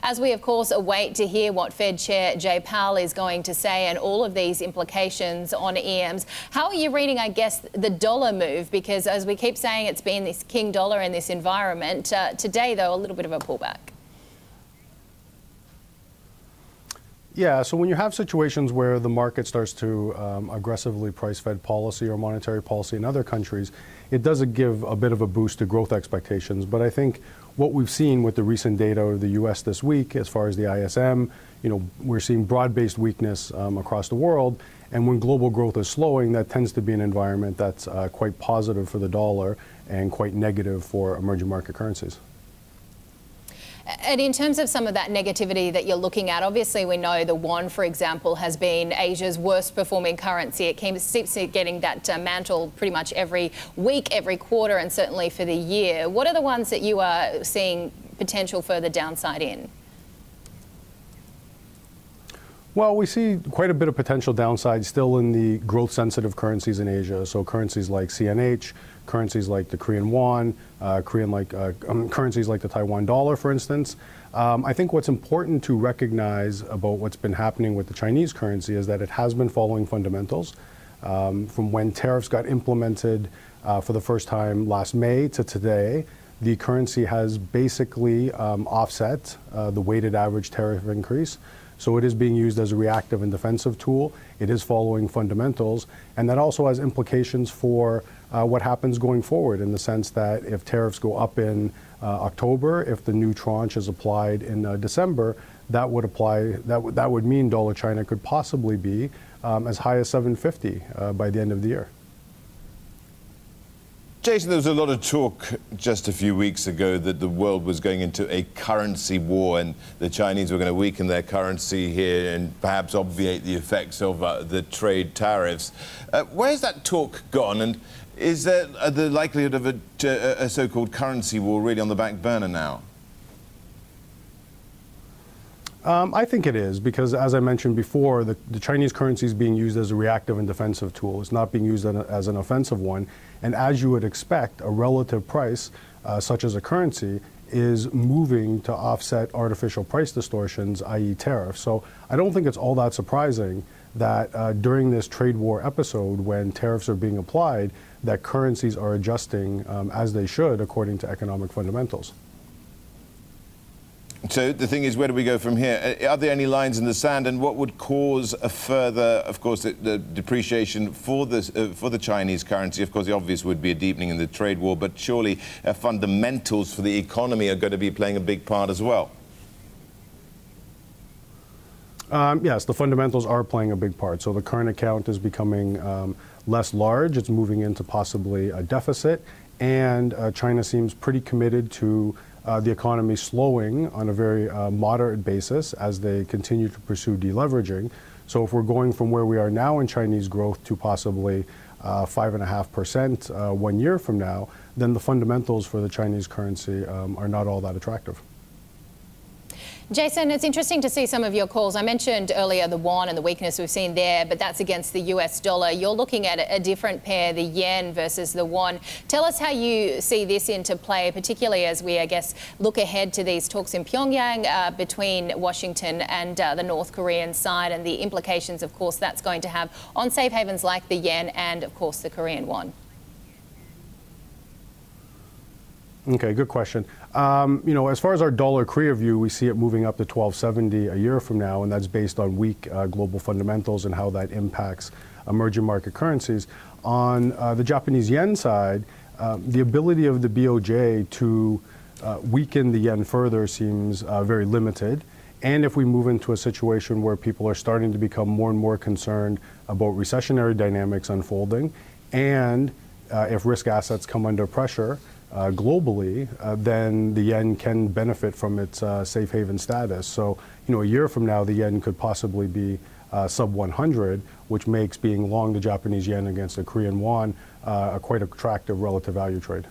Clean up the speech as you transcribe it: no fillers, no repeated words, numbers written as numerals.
as we, of course, await to hear what Fed Chair Jay Powell is going to say and all of these implications on EMs, how are you reading, I guess, the dollar move? Because as we keep saying, it's been this king dollar in this environment. Today, though, a little bit of a pullback. Yeah, so when you have situations where the market starts to aggressively price Fed policy or monetary policy in other countries, it does give a bit of a boost to growth expectations. But I think what we've seen with the recent data of the U.S. this week, as far as the ISM, we're seeing broad-based weakness across the world. And when global growth is slowing, that tends to be an environment that's quite positive for the dollar and quite negative for emerging market currencies. And in terms of some of that negativity that you're looking at, obviously we know the Yuan, for example, has been Asia's worst performing currency. It keeps getting that mantle pretty much every week, every quarter, and certainly for the year. What are the ones that you are seeing potential further downside in? Well, we see quite a bit of potential downside still in the growth-sensitive currencies in Asia. So currencies like CNH, currencies like the Korean won, currencies like the Taiwan dollar, for instance. I think what's important to recognize about what's been happening with the Chinese currency is that it has been following fundamentals. From when tariffs got implemented for the first time last May to today, the currency has basically offset the weighted average tariff increase. So it is being used as a reactive and defensive tool. It is following fundamentals. And that also has implications for what happens going forward, in the sense that if tariffs go up in October, if the new tranche is applied in December, that would mean dollar China could possibly be as high as 750 by the end of the year. Jason, there was a lot of talk just a few weeks ago that the world was going into a currency war and the Chinese were going to weaken their currency here and perhaps obviate the effects of the trade tariffs. Where's that talk gone? And is there the likelihood of a so-called currency war really on the back burner now? I think it is, because as I mentioned before, the Chinese currency is being used as a reactive and defensive tool. It's not being used as an offensive one. And as you would expect, a relative price, such as a currency, is moving to offset artificial price distortions, i.e. tariffs. So I don't think it's all that surprising that during this trade war episode, when tariffs are being applied, that currencies are adjusting as they should according to economic fundamentals. So the thing is, where do we go from here? Are there any lines in the sand, and what would cause a further, of course, the depreciation for the Chinese currency? Of course, the obvious would be a deepening in the trade war, but surely fundamentals for the economy are going to be playing a big part as well. Yes, the fundamentals are playing a big part. So the current account is becoming less large. It's moving into possibly a deficit, and China seems pretty committed to the economy slowing on a very moderate basis as they continue to pursue deleveraging. So if we're going from where we are now in Chinese growth to possibly 5.5% 1 year from now, then the fundamentals for the Chinese currency are not all that attractive. Jason, it's interesting to see some of your calls. I mentioned earlier the Yuan and the weakness we've seen there, but that's against the US dollar. You're looking at a different pair, the yen versus the Yuan. Tell us how you see this into play, particularly as we, I guess, look ahead to these talks in Pyongyang between Washington and the North Korean side, and the implications, of course, that's going to have on safe havens like the yen and, of course, the Korean won. Okay, good question. As far as our dollar Korea view, we see it moving up to 1270 a year from now, and that's based on weak global fundamentals and how that impacts emerging market currencies. On the Japanese yen side, the ability of the BOJ to weaken the yen further seems very limited. And if we move into a situation where people are starting to become more and more concerned about recessionary dynamics unfolding, and if risk assets come under pressure globally, then the yen can benefit from its safe haven status. So, a year from now, the yen could possibly be sub 100, which makes being long the Japanese yen against the Korean won a quite attractive relative value trade.